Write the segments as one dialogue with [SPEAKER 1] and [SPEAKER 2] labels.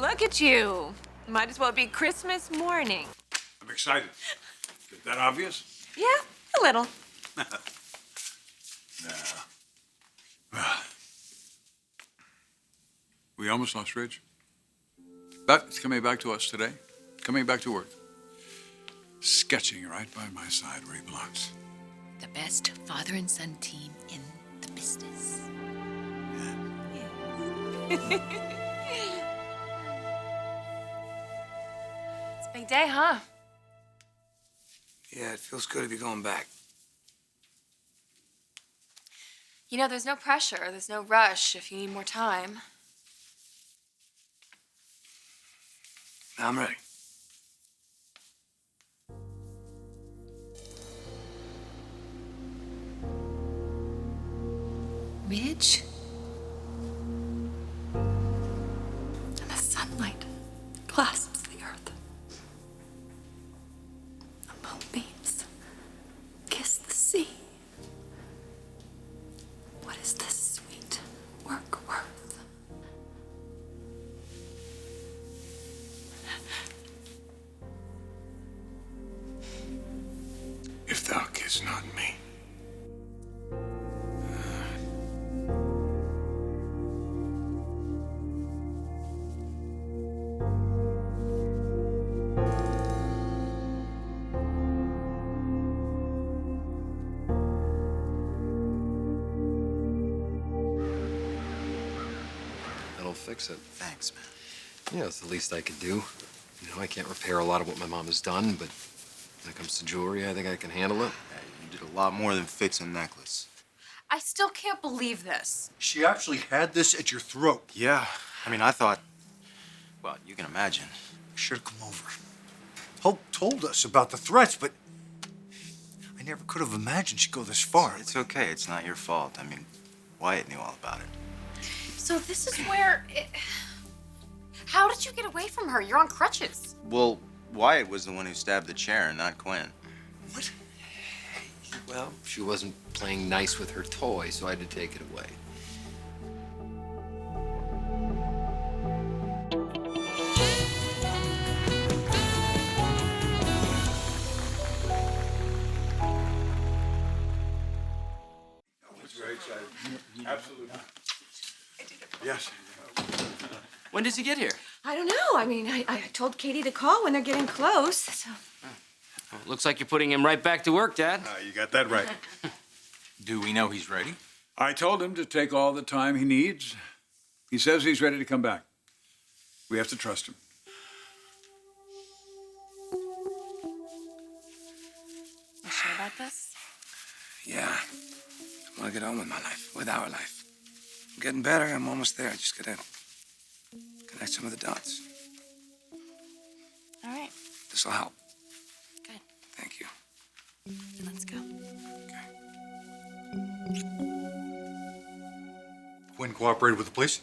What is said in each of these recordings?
[SPEAKER 1] Look at you. Might as well be Christmas morning.
[SPEAKER 2] I'm excited. Is that obvious?
[SPEAKER 1] Yeah, a little.
[SPEAKER 2] We almost lost Ridge. But it's coming back to us today. Coming back to work. Sketching right by my side where he belongs.
[SPEAKER 1] The best father and son team in the business. Yeah. It's a big day, huh?
[SPEAKER 3] Yeah, it feels good to be going back.
[SPEAKER 4] You know, there's no pressure, there's no rush if you need more time.
[SPEAKER 3] I'm ready.
[SPEAKER 4] Ridge? And the sunlight clasps the earth. The moonbeams kiss the sea. What is this sweet work worth?
[SPEAKER 3] If thou kiss not me.
[SPEAKER 5] That'll fix it.
[SPEAKER 3] Thanks, man.
[SPEAKER 5] Yeah, it's the least I could do. You know, I can't repair a lot of what my mom has done, but when it comes to jewelry, I think I can handle it.
[SPEAKER 6] Yeah, you did a lot more than fix a necklace.
[SPEAKER 4] I still can't believe this.
[SPEAKER 7] She actually had this at your throat.
[SPEAKER 6] Yeah, I mean, I thought, well, you can imagine.
[SPEAKER 7] Should have come over. Hope told us about the threats, but I never could have imagined she'd go this far.
[SPEAKER 6] It's okay, it's not your fault. I mean, Wyatt knew all about it.
[SPEAKER 4] So this is where How did you get away from her? You're on crutches.
[SPEAKER 6] Well, Wyatt was the one who stabbed the chair, not Quinn.
[SPEAKER 7] What?
[SPEAKER 5] Well, she wasn't playing nice with her toy, so I had to take it away.
[SPEAKER 2] Absolutely. Yes.
[SPEAKER 8] When does he get here?
[SPEAKER 1] I don't know. I mean, I told Katie to call when they're getting close, so.
[SPEAKER 8] Well, looks like you're putting him right back to work, Dad.
[SPEAKER 2] You got that right.
[SPEAKER 6] Do we know he's ready?
[SPEAKER 2] I told him to take all the time he needs. He says he's ready to come back. We have to trust him.
[SPEAKER 4] You sure about this?
[SPEAKER 3] Yeah. I want to get on with my life, with our life. I'm getting better. I'm almost there. I just gotta connect some of the dots.
[SPEAKER 4] All right,
[SPEAKER 3] This will help.
[SPEAKER 4] good.
[SPEAKER 3] Thank you.
[SPEAKER 4] Let's go.
[SPEAKER 7] Quinn cooperated with the police?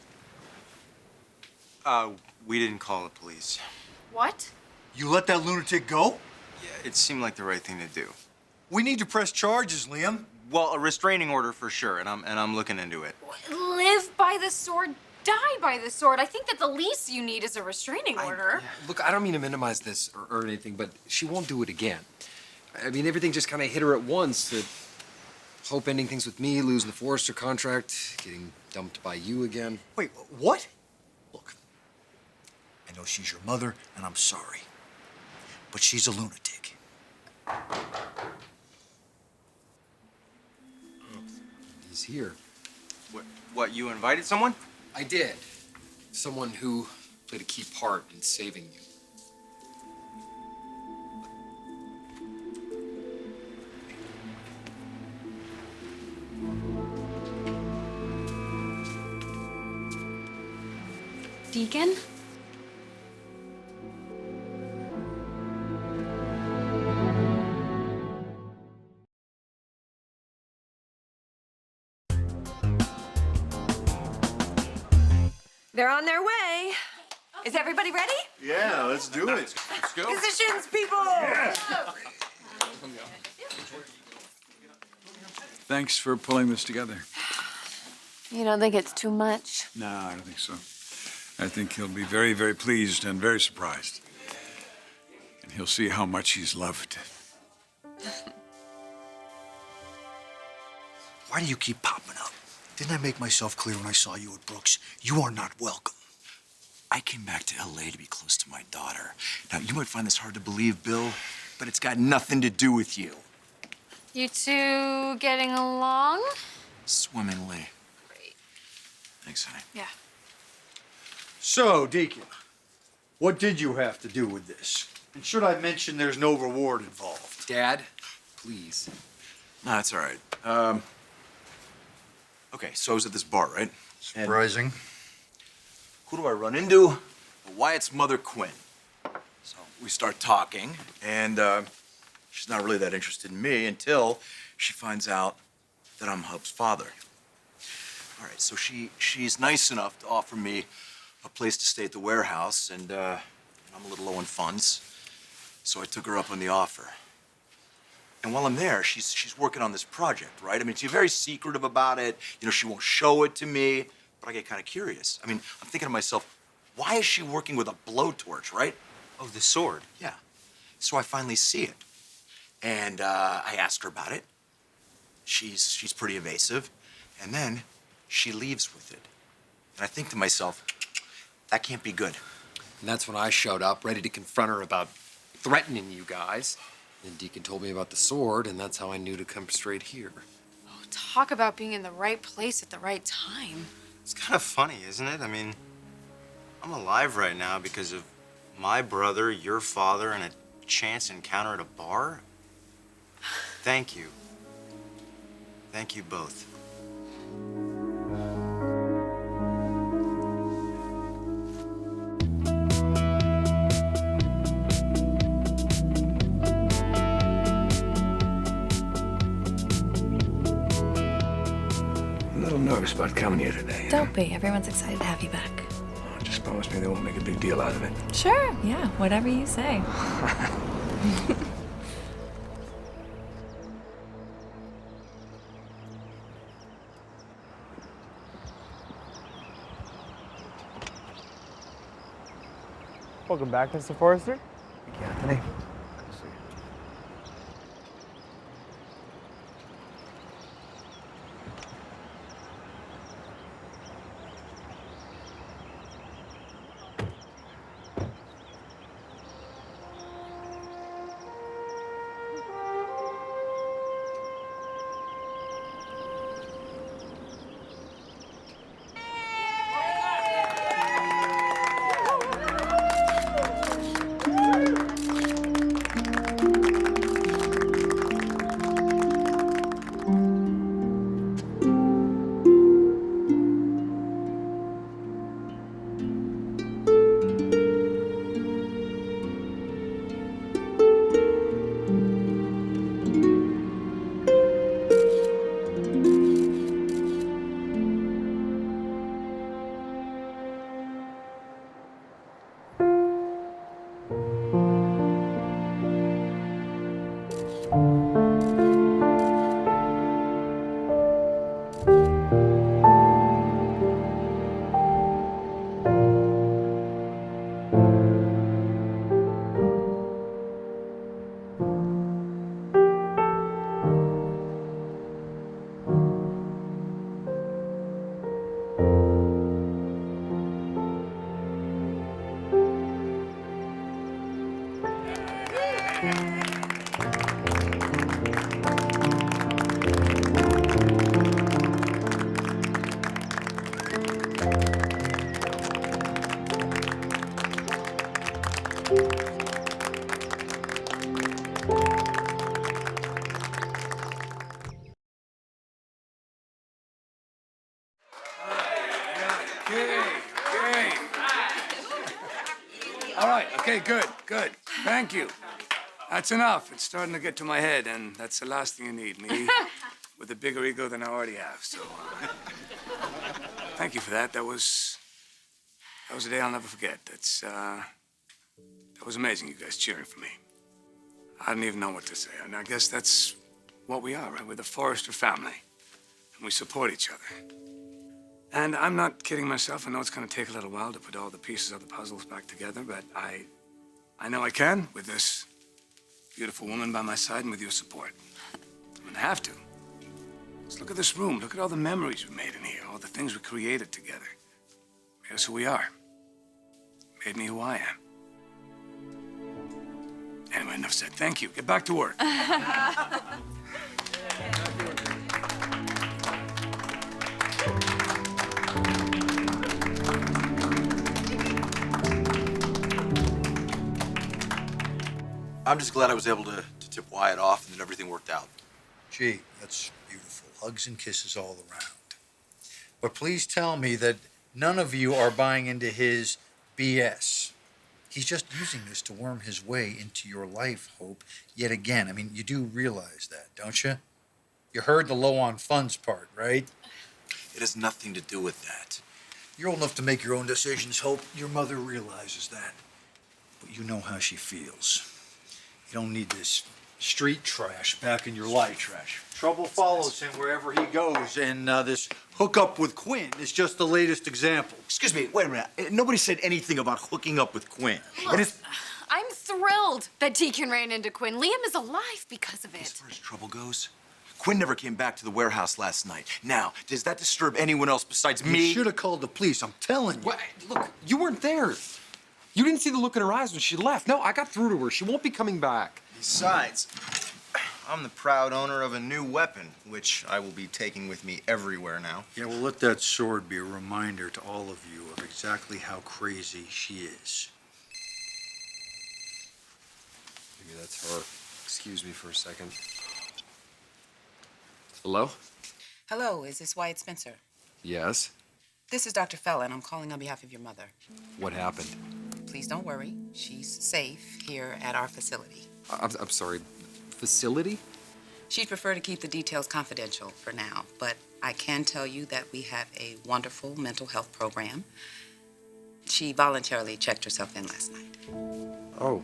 [SPEAKER 6] We didn't call the police.
[SPEAKER 4] What?
[SPEAKER 7] You let that lunatic go?
[SPEAKER 6] Yeah, it seemed like the right thing to do.
[SPEAKER 7] We need to press charges, Liam.
[SPEAKER 6] Well, a restraining order for sure, and I'm looking into it.
[SPEAKER 4] Live by the sword, die by the sword. I think that the least you need is a restraining order.
[SPEAKER 5] Look, I don't mean to minimize this or anything, but she won't do it again. I mean, everything just kind of hit her at once. The Hope ending things with me, losing the Forrester contract, getting dumped by you again.
[SPEAKER 7] Wait, what? Look, I know she's your mother, and I'm sorry. But she's a lunatic.
[SPEAKER 5] He's here.
[SPEAKER 6] What, you invited someone?
[SPEAKER 5] I did. Someone who played a key part in saving you.
[SPEAKER 4] Deacon?
[SPEAKER 1] They're on their way. Is everybody ready?
[SPEAKER 7] Yeah, let's do it.
[SPEAKER 6] Let's go.
[SPEAKER 1] Positions, people!
[SPEAKER 2] Thanks for pulling this together.
[SPEAKER 4] You don't think it's too much?
[SPEAKER 2] No, I don't think so. I think he'll be very, very pleased and very surprised. And he'll see how much he's loved.
[SPEAKER 7] Why do you keep popping up? Didn't I make myself clear when I saw you at Brooks? You are not welcome.
[SPEAKER 9] I came back to LA to be close to my daughter. Now, you might find this hard to believe, Bill, but it's got nothing to do with you.
[SPEAKER 4] You two getting along?
[SPEAKER 9] Swimmingly.
[SPEAKER 4] Great.
[SPEAKER 9] Thanks, honey.
[SPEAKER 4] Yeah.
[SPEAKER 7] So, Deacon, what did you have to do with this? And should I mention there's no reward involved?
[SPEAKER 5] Dad, please.
[SPEAKER 9] No, that's all right. Okay, so I was at this bar, right?
[SPEAKER 7] Surprising.
[SPEAKER 9] Who do I run into? Wyatt's mother, Quinn. So we start talking, and she's not really that interested in me until she finds out that I'm Hub's father. All right, so she's nice enough to offer me a place to stay at the warehouse, and I'm a little low on funds, so I took her up on the offer. And while I'm there, she's working on this project, right? I mean, she's very secretive about it. You know, she won't show it to me, but I get kind of curious. I mean, I'm thinking to myself, why is she working with a blowtorch, right?
[SPEAKER 6] Oh, the sword.
[SPEAKER 9] Yeah. So I finally see it. And I ask her about it. She's pretty evasive. And then she leaves with it. And I think to myself, that can't be good.
[SPEAKER 5] And that's when I showed up, ready to confront her about threatening you guys. And Deacon told me about the sword, and that's how I knew to come straight here.
[SPEAKER 4] Oh, talk about being in the right place at the right time.
[SPEAKER 6] It's kind of funny, isn't it? I mean, I'm alive right now because of my brother, your father, and a chance encounter at a bar. Thank you. Thank you both.
[SPEAKER 3] A little nervous about coming here today.
[SPEAKER 10] Don't be. Everyone's excited to have you back.
[SPEAKER 3] Just promise me they won't make a big deal out of it.
[SPEAKER 10] Sure. Yeah. Whatever you say.
[SPEAKER 11] Welcome back, Mr. Forrester.
[SPEAKER 3] Thank you, Anthony. Good to see you. All right, okay, good. Thank you. That's enough. It's starting to get to my head, and that's the last thing you need, me with a bigger ego than I already have, so... thank you for that. That was a day I'll never forget. That was amazing, you guys cheering for me. I didn't even know what to say, and I guess that's what we are, right? We're the Forrester family, and we support each other. And I'm not kidding myself. I know it's going to take a little while to put all the pieces of the puzzles back together, but I know I can with this beautiful woman by my side and with your support. I'm going to have to. Just look at this room. Look at all the memories we made in here, all the things we created together. Made us who we are. Made me who I am. Anyway, enough said. Thank you. Get back to work.
[SPEAKER 9] I'm just glad I was able to tip Wyatt off and that everything worked out.
[SPEAKER 7] Gee, that's beautiful. Hugs and kisses all around. But please tell me that none of you are buying into his BS. He's just using this to worm his way into your life, Hope, yet again. I mean, you do realize that, don't you? You heard the low on funds part, right?
[SPEAKER 9] It has nothing to do with that.
[SPEAKER 7] You're old enough to make your own decisions, Hope. Your mother realizes that. But you know how she feels. You don't need this street trash back in your life.
[SPEAKER 9] Trash.
[SPEAKER 7] Trouble follows him wherever he goes, and this hookup with Quinn is just the latest example.
[SPEAKER 9] Excuse me, wait a minute. Nobody said anything about hooking up with Quinn. And it's,
[SPEAKER 4] I'm thrilled that Deacon ran into Quinn. Liam is alive because of
[SPEAKER 9] as
[SPEAKER 4] it.
[SPEAKER 9] far as trouble goes, Quinn never came back to the warehouse last night. Now, does that disturb anyone else besides me?
[SPEAKER 7] You should have called the police, I'm telling you.
[SPEAKER 5] What? Look, you weren't there. You didn't see the look in her eyes when she left. No, I got through to her. She won't be coming back.
[SPEAKER 6] Besides, I'm the proud owner of a new weapon, which I will be taking with me everywhere now.
[SPEAKER 7] Yeah, well, let that sword be a reminder to all of you of exactly how crazy she is.
[SPEAKER 5] Maybe that's her. Excuse me for a second. Hello?
[SPEAKER 12] Hello, is this Wyatt Spencer?
[SPEAKER 5] Yes.
[SPEAKER 12] This is Dr. Fellon. I'm calling on behalf of your mother.
[SPEAKER 5] What happened?
[SPEAKER 12] Please don't worry. She's safe here at our facility.
[SPEAKER 5] I'm sorry. Facility?
[SPEAKER 12] She'd prefer to keep the details confidential for now, but I can tell you that we have a wonderful mental health program. She voluntarily checked herself in last night.
[SPEAKER 5] Oh,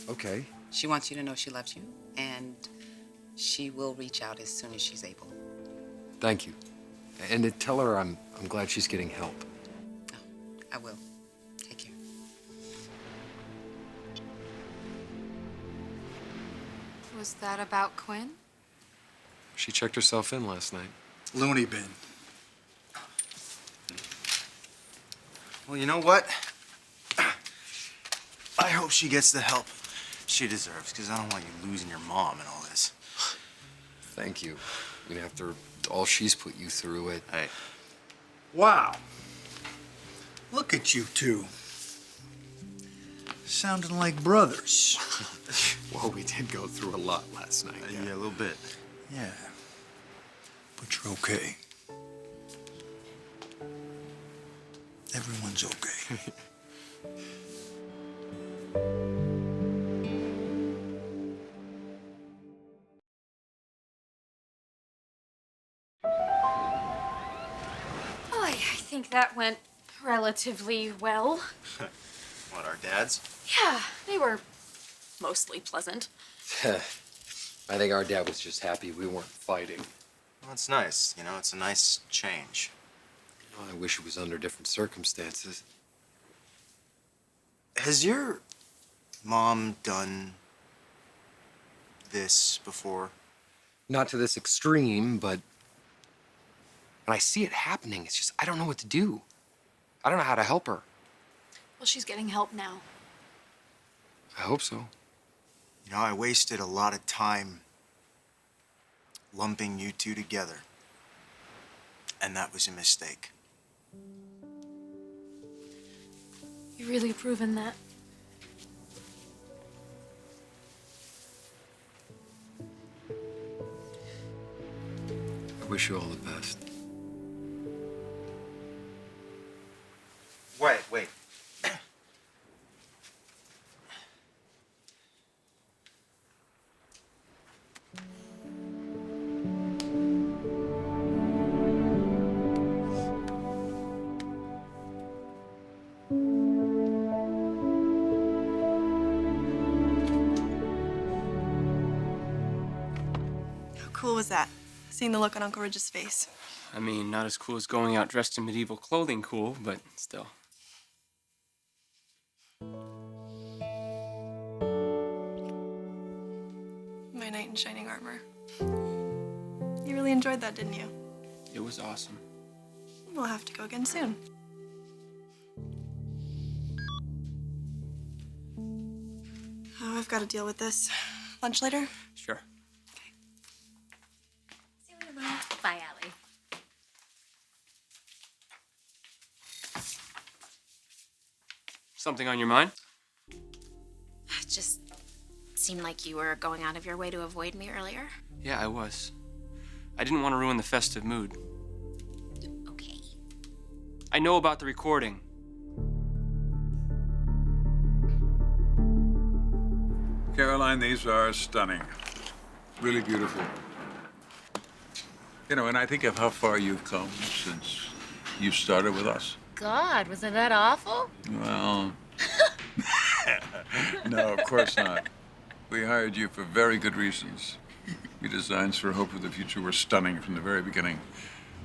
[SPEAKER 5] okay.
[SPEAKER 12] She wants you to know she loves you, and she will reach out as soon as she's able.
[SPEAKER 5] Thank you. And to tell her I'm glad she's getting help.
[SPEAKER 12] Oh, I will. Take care.
[SPEAKER 4] Was that about Quinn?
[SPEAKER 5] She checked herself in last night.
[SPEAKER 7] Loony bin.
[SPEAKER 6] Well, you know what? I hope she gets the help she deserves, because I don't want you losing your mom and all this.
[SPEAKER 5] Thank you. I mean, after all she's put you through, it.
[SPEAKER 6] Hey.
[SPEAKER 7] Wow. Look at you two. Sounding like brothers.
[SPEAKER 5] Well, we did go through a lot last night.
[SPEAKER 6] Yeah, a little bit.
[SPEAKER 7] Yeah. But you're okay. Everyone's okay.
[SPEAKER 4] Oh, I think that went relatively well.
[SPEAKER 6] What, our dads?
[SPEAKER 4] Yeah, they were mostly pleasant.
[SPEAKER 5] I think our dad was just happy we weren't fighting.
[SPEAKER 6] Well, it's nice. You know, it's a nice change.
[SPEAKER 5] I wish it was under different circumstances.
[SPEAKER 6] Has your mom done this before?
[SPEAKER 5] Not to this extreme, but when I see it happening, it's just, I don't know what to do. I don't know how to help her.
[SPEAKER 4] Well, she's getting help now.
[SPEAKER 5] I hope so.
[SPEAKER 6] You know, I wasted a lot of time lumping you two together. And that was a mistake.
[SPEAKER 4] You've really proven that.
[SPEAKER 5] I wish you all the best.
[SPEAKER 6] Wait.
[SPEAKER 13] How cool was that? seeing the look on Uncle Ridge's face.
[SPEAKER 3] I mean, not as cool as going out dressed in medieval clothing cool, but still.
[SPEAKER 13] My knight in shining armor. You really enjoyed that, didn't you?
[SPEAKER 3] It was awesome.
[SPEAKER 13] We'll have to go again soon. Oh, I've got to deal with this. Lunch later?
[SPEAKER 3] Sure.
[SPEAKER 4] See you later, Mom. Bye, Allie.
[SPEAKER 3] Something on your mind?
[SPEAKER 4] It just seemed like you were going out of your way to avoid me earlier.
[SPEAKER 3] Yeah, I was. I didn't want to ruin the festive mood.
[SPEAKER 4] Okay.
[SPEAKER 3] I know about the recording.
[SPEAKER 2] Caroline, these are stunning. Really beautiful. You know, and I think of how far you've come since you started with us.
[SPEAKER 4] God, was it that awful?
[SPEAKER 2] Well, no, of course not. We hired you for very good reasons. Your designs for Hope of the Future were stunning from the very beginning.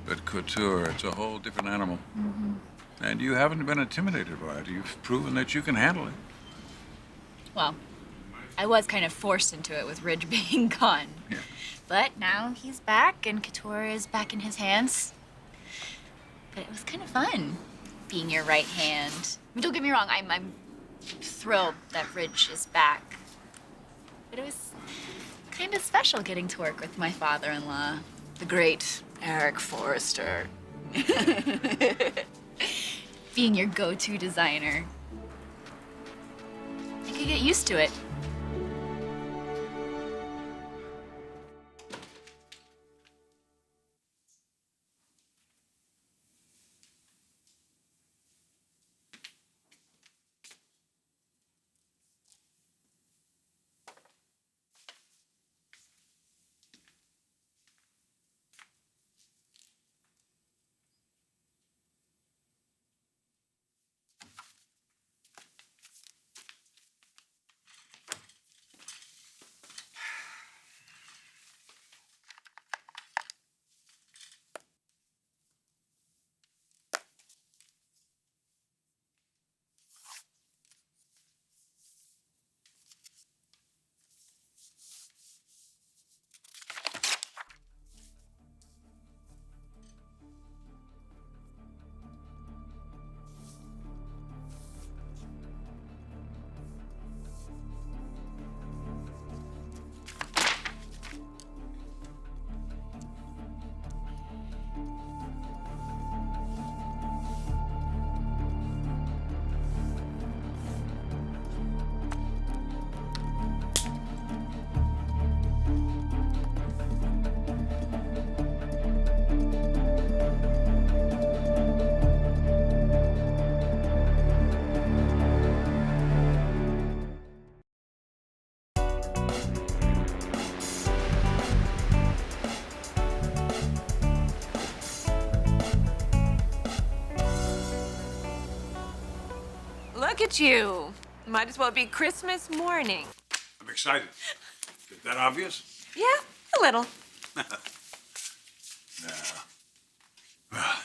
[SPEAKER 2] But couture, it's a whole different animal.
[SPEAKER 10] Mm-hmm.
[SPEAKER 2] And you haven't been intimidated by it. You've proven that you can handle it.
[SPEAKER 10] Well, I was kind of forced into it with Ridge being gone.
[SPEAKER 2] Yeah.
[SPEAKER 10] But now he's back and couture is back in his hands. But it was kind of fun being your right hand. I mean, don't get me wrong, I'm thrilled that Ridge is back. But it was kind of special getting to work with my father-in-law, the great Eric Forrester. Being your go-to designer. I could get used to it.
[SPEAKER 1] Look at you. Might as well be Christmas morning.
[SPEAKER 2] I'm excited. Is that obvious?
[SPEAKER 1] Yeah, a little.
[SPEAKER 2] Yeah. Well,